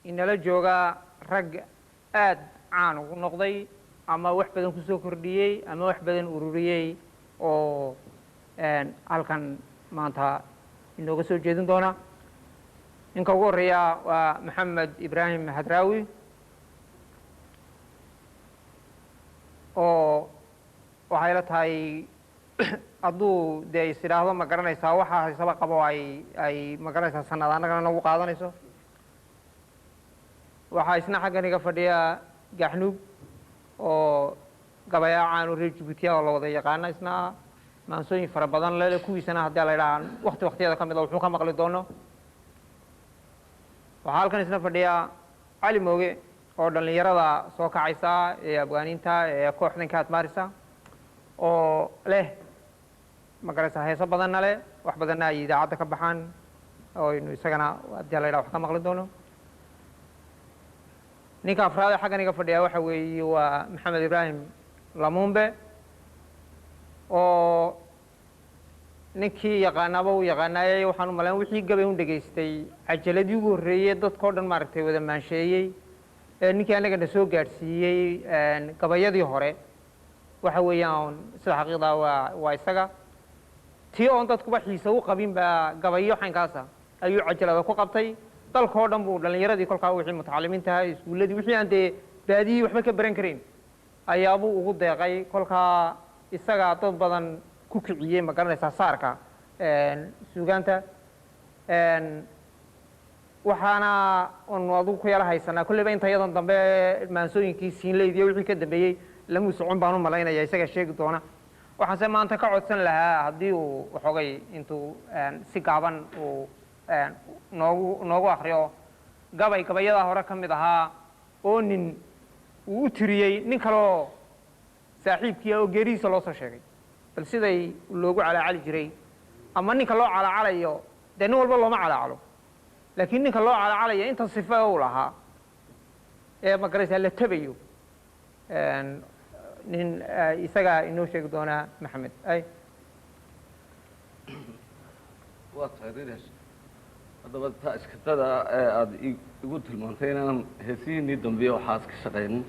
inala jooga rag aad caan ugu noqday ama wax badan ku soo kordhiyey ama wax badan ururiyey oo halkan maanta inooga soo jeedin doona. ninka ugu horeeya waa maxamed ibraahim hadraawi oo waxay la tahay hadduu dee is idhaahdo ma garanaysaa waxa haysaba qabo ay ma garanaysaa sanad annagana nagu qaadanayso. waxaa isna xaggan iga fadhiya gaxnuug oo gabayaa caanu reer Jabuutiya oo la wada yaqaana isna maansooyin fara badan leh kuwiisana haddii la yidhaahdo waqtiyada ka mid ah wuxuu ka maqli doono. waxaa halkan isna fadhiya cali mooge oo dhallinyarada soo kacaysa ee afgaaniinta ee kooxdan ka admaarisa oo leh ma garanaysaa heeso badanna leh wax badanna ay idaacadda ka baxaan oo inu isagana haddii la yidhaha wax ka maqli doono. ninka afraad ee xaggan iga fadhiya waxa weeye waa maxamed ibraahim lamumbe oo ninkii yaqaanaaba uu yaqaanaayey waxaan u malayn wixii gabay u dhegaystay cajaladii ugu horreeyey dadkao dhan maaragtay wada maansheeyey ninkii annagana soo gaadhsiiyey gabayadii hore waxa weeyaan sida xaqiiqda waa isaga. tii oon dadkuba xiise u qabin baa gabayo xankaasa ayuu cajalada ku qabtay dalkao dhan buu dhallinyaradii kolkaa wixii mutacalimiintaha iskuulladii wixii aan dee baadiyii waxba ka baran karin ayaabuu ugu deeqay. kolkaa isagaa dad badan ku kiciyey ma garanaysaa saarka suugaanta. waxaana anu adugu ku yala haysanaa kolleyba inta yadan dambe maansooyinkii siinleyd iyo wixii ka dambeeyey lamuu socon baan u malaynaya isagaa sheegi doona. waxaanse maanta ka codsan lahaa haddii uu waxoogay intuu si gaaban uu noogu akriyo gabayadaa hore ka mid ahaa oo nin uu u tiriyey nin kaleoo saaxiibkiia oo geerihiisa loo soo sheegay bal siday loogu calaacali jiray ama ninka loo calaacalayo dee nin walba looma calaacalo laakiin ninka loo calaacalayo inta sifa u lahaa ee ma garaysaa la tabayo nin isagaa inoo sheegi doonaa maxamed. waa taariikhdaas haddaba taa iskatada ee aada igu tilmaantay inaan heesihiinii dambiye waxaas ka shaqaynin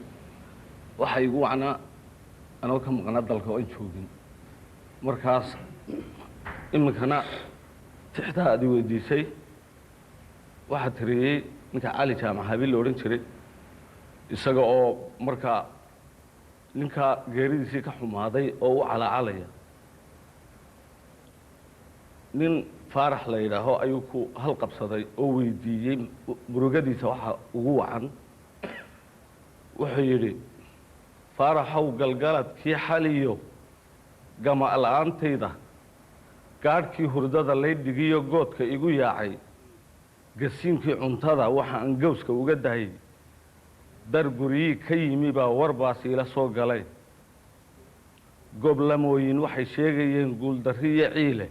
waxa igu wacnaa anoo ka maqnaa dalka oo aan joogin markaas iminkana tixtaa aad i weydiisay waxaa tiriyey ninka cali jaamac habiil la odhan jiray isaga oo markaa ninkaa geeridiisii ka xumaaday oo u calaacalaya nin faarax la yidhaaho ayuu ku halqabsaday oo weydiiyey murugadiisa waxa ugu wacan. wuxuu yidhi faaraxow galgaladkii xaliyo gama la-aantayda gaadhkii hurdada laydhigiyo goodka igu yaacay gasiinkii cuntada waxa aan gawska uga dahayy dar guryii ka yimi baa warbaas iila soo galay goblamooyin waxay sheegayeen guuldarriyo ciile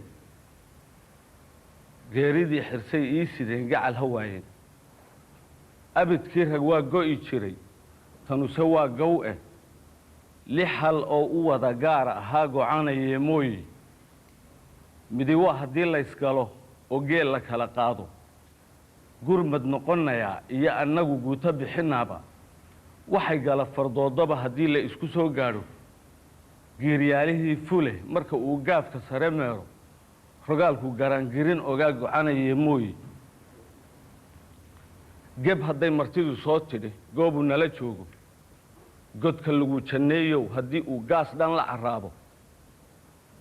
geeridii xirsay ii sideen gacal ha waayeen abidkii rag waa go'i jiray tanuse waa gow-e lix hal oo u wada gaara ahaa gocanayee mooye midi waa haddii laysgalo oo geel la kala qaado gurmad noqonayaa iyo annagu guuto bixinaaba waxay gala fardoodoba haddii la isku soo gaadho geeryaalihii fule marka uu gaafka sare meero rogaalku garaangirin ogaa gocanayee mooye geb hadday martidu soo tidhi goobuu nala joogo godka lagu janneeyow haddii uu gaas dhan la carraabo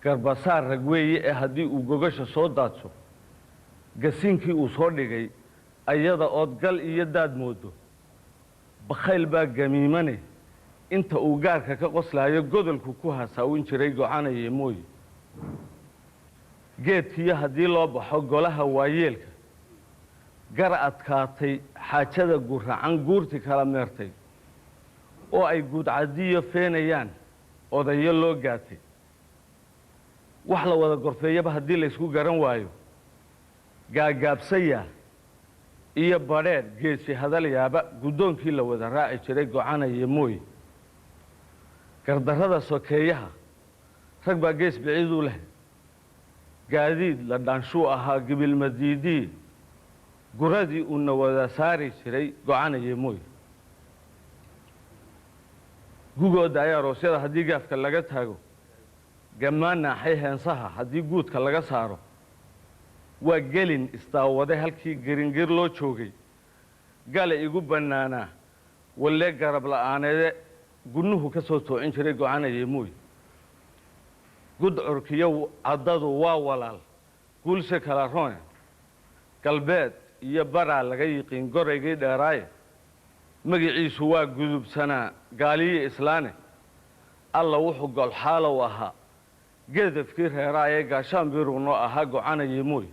garbasaar rag weeye ee haddii uu gogasha soo daadso gasiinkii uu soo dhigay ayada ood gal iyo daad moodo bakhayl baa gamiimane inta uu gaarka ka qoslaayo godolku ku hasaawin jiray gocanayee mooye geedkiiyo haddii loo baxo golaha waayeelka gar adkaatay xaajada guracan guurti kala meertay oo ay guudcadiyo feenayaan odayo loo gaatay wax la wada gorfeeyaba haddii laysku garan waayo gaagaabsaya iyo badheedh geesi hadalyaaba guddoonkii la wada raaci jiray gocanayee mooye gardarrada sokeeyaha rag baa gees biciiduu leh gaadiid la dhaanshuu ahaa gibilmadiidii guradii uuna wada saari jiray gocanaya mooy gugooda ayaa aroosyada haddii gaafka laga taago gammaan naaxay heensaha haddii guudka laga saaro waa gelin istaawade halkii geringir loo joogay gale igu bannaanaa walle garab la'aaneede gunnuhu ka soo toocin jiray gocanaya mooy gudcurkiyo caddadu waa walaal guulse kala roone galbeed iyo baraa laga yiqiin goraygii dheeraaye magiciisu waa gudubsanaa gaaliye islaane alla wuxuu golxaalow ahaa geedafkii reeraayee gaashaan biiruu noo ahaa gocanaya mooy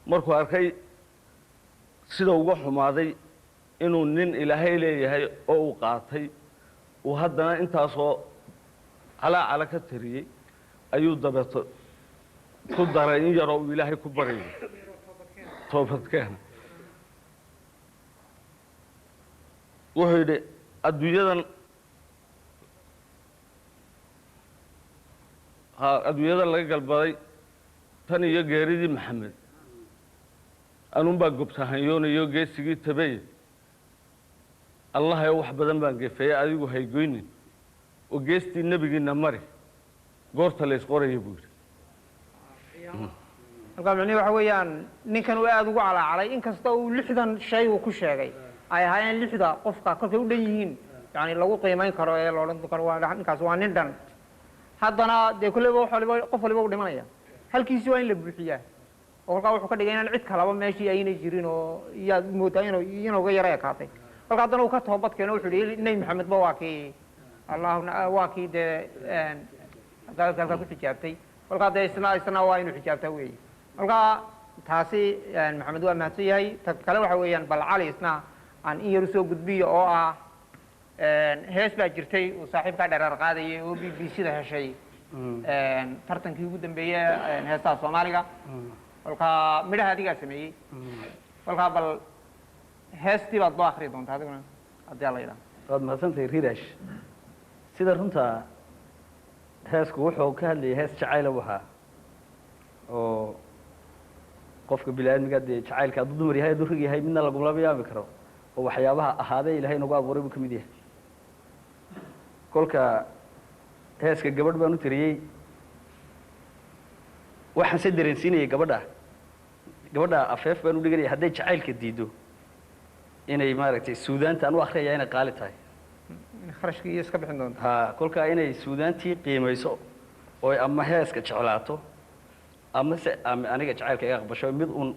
markuu arkay sida uga xumaaday inuu nin ilaahay leeyahay oo uu qaatay uu haddana intaasoo calaacala ka tariyey ayuu dabeeto ku daray in yaroo uu ilaahay ku baryayo toobadkeena wuxuu yidhi adduunyada laga galbaday tan iyo geeridii maxamed anuunbaa gobtahanyoonayo geesigii tabeye allahayo wax badan baan gefeeyey adigu haygoynin oo geestii nebigiinna mari goorta la ysqoraya buu yidhi markaa micnihi waxa weeyaan ninkan uu aada ugu calaacalay inkasta uu 60 shay uu ku sheegay ay ahaayeen 60 qofka kolkay u dhan yihiin yani lagu qiimayn karo ee la odhan karo waa ninkaas waa nin dhan haddana dee kulleyba qof waliba u dhimanaya halkiisi waa in la buuxiyaa oo kolkaa wuxuu ka dhigay inaan cid kalaba meeshii aynay jirin oo iyaad moodaa inuga yara ekaatay kolka haddana uu ka toobad keeno wuxuu yihi nebi maxamedba waa kii waa kii dee halkaa ku xijaabtay kolkaa dee isna waa inuu xijaabtaa weeye kolkaa taasi maxamed waa mahadsan yahay ta kale waxa weeyaan bal cali isna aan in yar usoo gudbiyo oo ah hees baa jirtay uu saaxiibkaa dheeraar qaadayay oo b b c da heshay tartankii ugu dambeeyey heestaha soomaaliga kolkaa midhaha adigaa sameeyey kolkaa bal heestii baad loo akri doontaa adiguna haddii alla yidhaha waad mahadsantahay ridash sida runta heesku wuxuu ka hadlayay hees jacayla wahaa oo qofka bini-aadmiga dee jacaylka hadduu dumar yahay hadduu rig yahay midna lagulama yaami karo oo waxyaabaha ahaadee ilaahay nagu abuuray buu ka mid yahay kolka heeska gabadh baan u tiriyey waxaan se dareensiinayay gabadha afeef baan u dhiganaya hadday jacaylka diido inay maaragtay suudaanta aan u akriyaya inay qaali tahay kharashkii iyo iska bixin doonta ha kolkaa inay suudaantii qiimayso oo ama heeska jeclaato ama se aniga jacaylka iga aqbasho mid un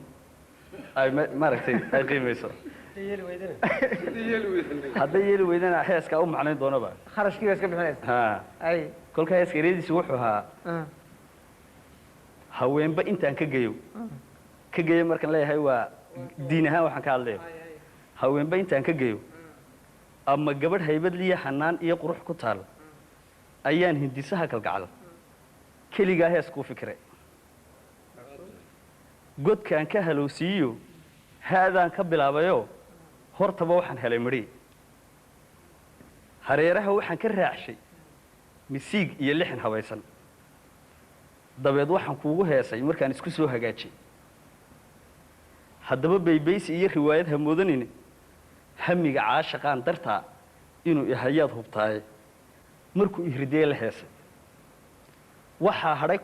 ay maaragtay ay qiimayso hadday yeeli weydana heeskaa u macnayn doonaba kharashkii baa iska bixinaysa ha ay kolkaa heeska ereyadiisu wuxuu ahaa haweenba intaan ka geyo markaan leeyahay waa diin ahaan waxaan ka hadlaya haweenba intaan ka geyo ama gabadh haybad liya xanaan iyo qurux ku taal ayaan hindisaha kalgacal keligaa hees kuu fikiray godkaan ka halowsiiyo haadaan ka bilaabayo hortaba waxaan helay midhi hareeraha waxaan ka raacshay misiig iyo lixin habaysan dabeed waxaan kuugu heesay markaan isku soo hagaajiyey haddaba baybaysi iyo riwaayad ha moodanine hamiga caashaqaan dartaa inuu ihayaad hubtaaye markuu ihridee la heesay waxaa hadhay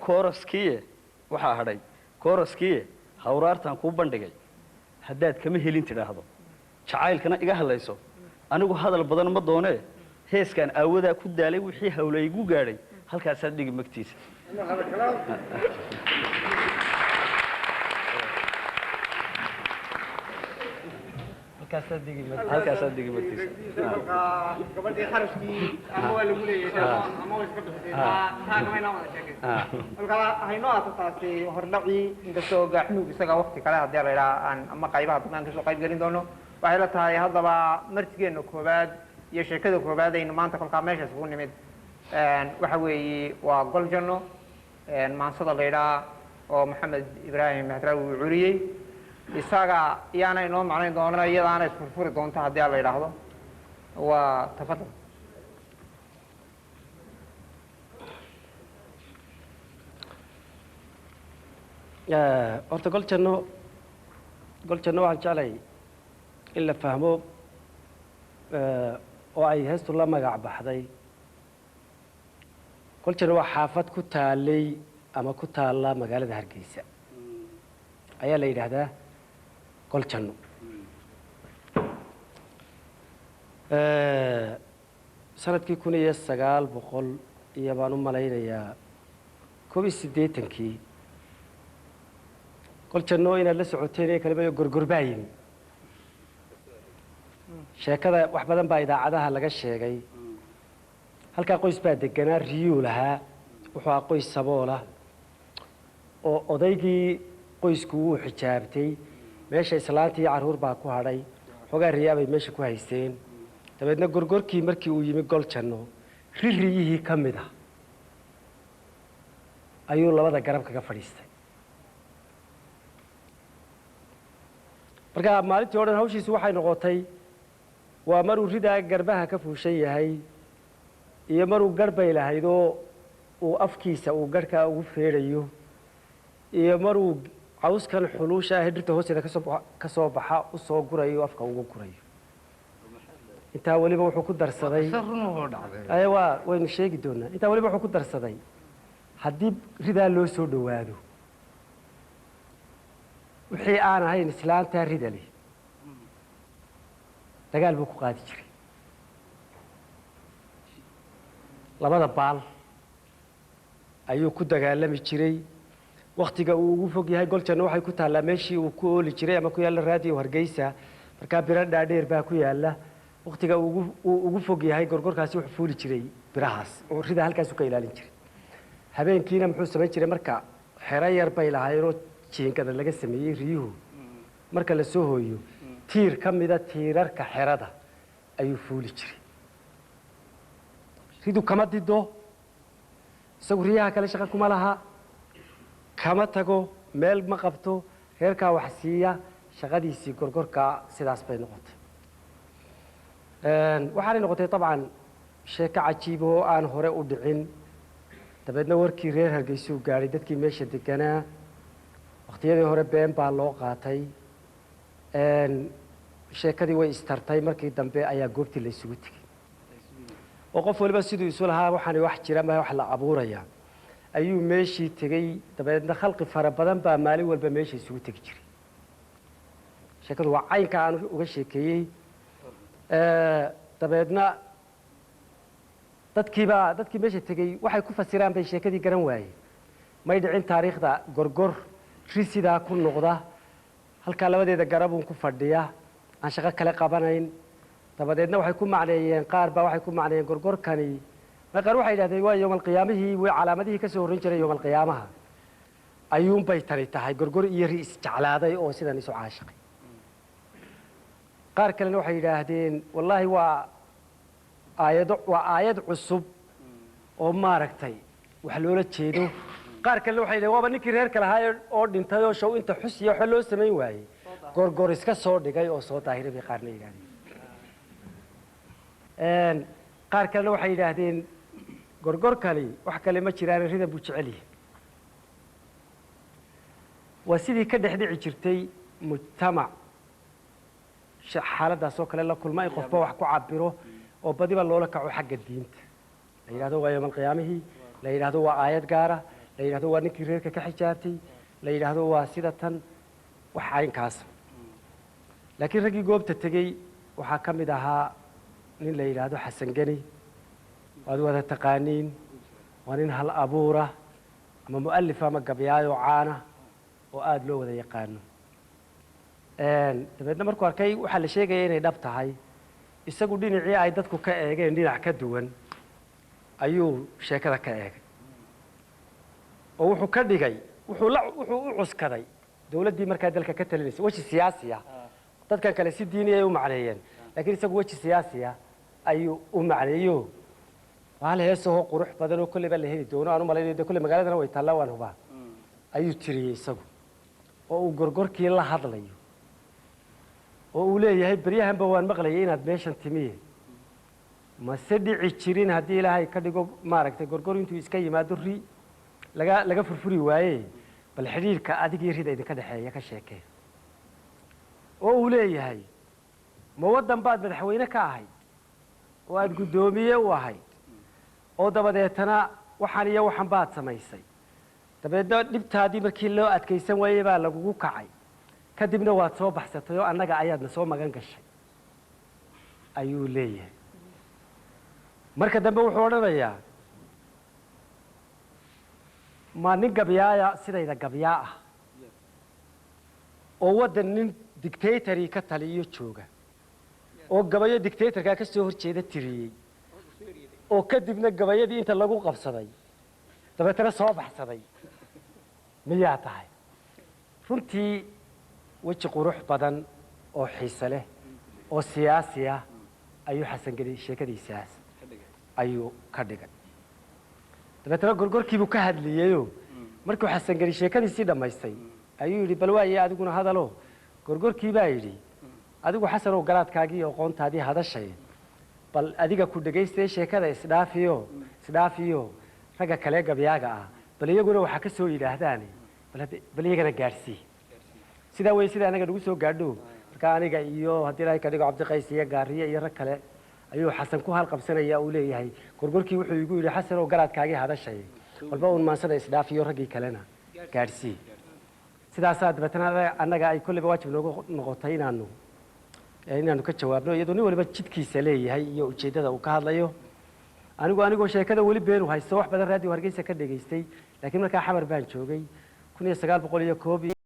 kooraskiiye hawraartaan kuu bandhigay haddaad kama helin tidhaahdo jacaylkana iga hadlayso anigu hadal badan ma doonee heeskaan aawadaa ku daalay wixii hawla igu gaadhay halkaasaad dhigi magtiisa halkaasaad dhigi magtiisa gabadhii kharashkii ama waa lagu leeyahay ama waa iska bixisay taa kama inaan wada sheekay kolkaa haynoo aata taasi hordhacii inkastoo gaaxnuug isaga wakti kale haddii la yidhaha aan ama qaybaha dambe aan kasoo qayb gelin doono waxay la tahay haddaba martigeena koobaad iyo sheekada koobaad aynu maanta kolkaa meeshaas ugu nimid waxa weeye waa gol janno maansada la yidhaha oo maxamed ibraahim mahdraawi uu curiyey isaga iyaana inoo macnayn doona iyadaana isfurfuri doonta haddii a la yidhaahdo waa tafadal horta gol janno gol janno waxaan jeclay in la fahmo oo ay heestu la magac baxday gol janno waa xaafad ku taalay ama ku taalla magaalada Hargeysa ayaa la yidhaahdaa gol janno sanadkii 1900 iyo baan u malaynayaa 1980kii gol janno inaad la socoteen ee kaleba gorgorbaa yimi sheekada wax badan baa idaacadaha laga sheegay halkaa qoys baa deganaa riyuu lahaa wuxuu ahaa qoys saboola oo odaygii qoysku wuu xijaabtay meesha islaantii iyo carruur baa ku hadhay xogaa riyaa bay meesha ku haysteen dabeedna gorgorkii markii uu yimi gol janno riyihii ka mid ah ayuu labada garab kaga fadhiistay marka maalintii oo dhan hawshiisu waxay noqotay waa maruu ridaa garbaha ka fuushan yahay iyo maruu garbay lahaydoo uu afkiisa uu garhkaa ugu feedhayo iyo maruu cawskan xuluusha ah dhirta hoosteeda ka soo baxa u soo gurayo afka ugu gurayo intaa weliba wuxuu ku darsaday waa waynu sheegi doonaa intaa weliba wuxuu ku darsaday haddii ridaa loo soo dhowaado wixii aan ahayn islaantaa rida leh dagaal buu ku qaadi jiray labada baal ayuu ku dagaalami jiray waktiga uu ugu fog yahay gol janno waxay ku taallaa meeshii uu ku ooli jiray ama ku yaalla raadiyo Hargeysa markaa biro dhaadheer baa ku yaalla waktiga uu ugu fog yahay gorgorkaasi wuxuu fuuli jiray birahaas oo rida halkaas ka ilaalin jiray habeenkiina muxuu samayn jiray marka xero yar bay lahaayeenoo jiinkada laga sameeyey riyuhu marka la soo hooyo tiir ka mida tiirarka xerada ayuu fuuli jiray ridu kama dido isagu riyaha kale shaqo kuma laha kama tago meel ma qabto reerkaa wax siiya shaqadiisii gorgorka sidaas bay noqotay waxaanay noqotay dabcan sheeko cajiib oo aan hore u dhicin dabeedna warkii reer Hargeysa uu gaadhay dadkii meesha deganaa waqtiyadii hore been baa loo qaatay sheekadii way istartay markii dambe ayaa goobtii la isugu tegey oo qof waliba siduu isu lahaa waxaan wax jira ma wax la abuuraya ayuu meeshii tegey dabeedna khalqi fara badan baa maalin walba meesha isugu tegi jiray sheekadu waa caynka aan uga sheekeeyey dabeedna dadkii meesha tegey waxay ku fasiraan bay sheekadii garan waayeen may dhicin taariikhda gorgor ri sidaa ku noqda halkaa labadeeda garabuun ku fadhiya aan shaqo kale qabanayn dabadeedna waxay ku macneeyeen qaar baa waxay ku macneeyeen gorgorkani qaar waxay yidhahdeen waa yowmal qiyaamihii way calaamadihii ka soo horreyn jiray yowmal qiyaamaha ayuunbay tani tahay gorgor iyo ri isjeclaaday oo sidan isu caashiqay qaar kalena waxay yidhaahdeen wallaahi waa aayad cusub oo maaragtay wax loola jeedo qaar kalena waxay yidhahdeen waaba ninkii reerka lahaa oo dhintay oo show inta xus iyo waxa loo samayn waayey gorgor iska soo dhigay oo soo daahiray bay qaarna yidhahdeen qaar kalena waxay yidhaahdeen gorgorkani wax kale ma jiraan rida buu jecel yahay waa sidii ka dhex dhici jirtay mujtamac xaaladaas oo kale la kulma in qofba wax ku cabiro oo badiba loola kaco xagga diinta la yidhahdo waa yowmal qiyaamihii la yidhahdo waa aayad gaara la yidhahdo waa ninkii reerka ka xijaabtay la yidhaahdo waa sida tan wax caynkaas laakiin raggii goobta tegey waxaa ka mid ahaa nin la yidhaahdo xasan geni waad wada taqaaniin waa nin hal abuura ama mu'alif ama gabyaayo caana oo aada loo wada yaqaano dabeedna markuu arkay waxaa la sheegaya inay dhab tahay isagu dhinacii ay dadku ka eegeen dhinac ka duwan ayuu sheekada ka eegay oo wuxuu ka dhigay wuxuu u cuskaday dawladdii markaa dalka ka talinaysa weji siyaasi ah dadkan kale si diini ay u macneeyeen laakiin isagu weji siyaasi ah ayuu u macneeyo waa hal heesahoo qurux badan oo kolleyba la heli doono aan u malaynayo dee kolley magaaladana way taallaa waan hubaa ayuu tiriyey isagu oo uu gorgorkii la hadlayo oo uu leeyahay beryahanba waan maqlayay inaad meeshan timiye mase dhici jirin haddii ilaahay ka dhigo maaragtay gorgor intuu iska yimaado ri laga furfuri waaye bal xidhiirka adig iyo rida idinka dhexeeya ka sheekee oo uu leeyahay ma waddan baad madaxweyne ka ahayd oo aad guddoomiye u ahayd oo dabadeetana waxaan iyo waxan baad samaysay dabeedna dhibtaadii markii loo adkaysan waayey baa lagugu kacay kadibna waad soo baxsatay oo annaga ayaadna soo magan gashay ayuu leeyahay marka dambe wuxuu odhanayaa ma nin gabyaaya sidayda gabyaa ah oo waddan nin dictatorii ka taliyo jooga oo gabayo dictatorkaa ka soo horjeeda tiriyey oo kadibna gabayadii inta lagu qabsaday dabeetana soo baxsaday miyaa tahay runtii weji qurux badan oo xiise leh oo siyaasi ah ayuu xasan geli sheekadiisaas ayuu ka dhigay dabeetana gorgorkiibuu ka hadliyeyoo markuu xasan geli sheekadiisii dhammaystay ayuu yidhi bal waaye adiguna hadalo gorgorkii baa yidhi adigu xasanow garaadkaagii iyo aqoontaadii hadashay bal adiga ku dhagaystay sheekada isdhaafiyo ragga kale gabyaaga ah bal iyaguna waxaa ka soo yidhaahdaan bal iyagana gaadhsii sidaa wey sida anaga nagu soo gaadho marka aniga iyo haddii ilaahay ka dhigo cabdiqays iyo gaariye iyo rag kale ayuu xasan ku halqabsanaya uu leeyahay gorgorkii wuxuu igu yidhi xasanow garaadkaagii hadashay walba uun maansada isdhaafiyo raggii kalena gaadhsii sidaasaa dabeetana annaga ay kolleyba waajib noogu noqotay inaanu ka jawaabno iyadoo nin waliba jidkiisa leeyahay iyo ujeeddada uu ka hadlayo anigoo sheekada weli beenu haysto wax badan raadiyo hargeysa ka dhegaystay laakiin markaa xamar baan joogay 1901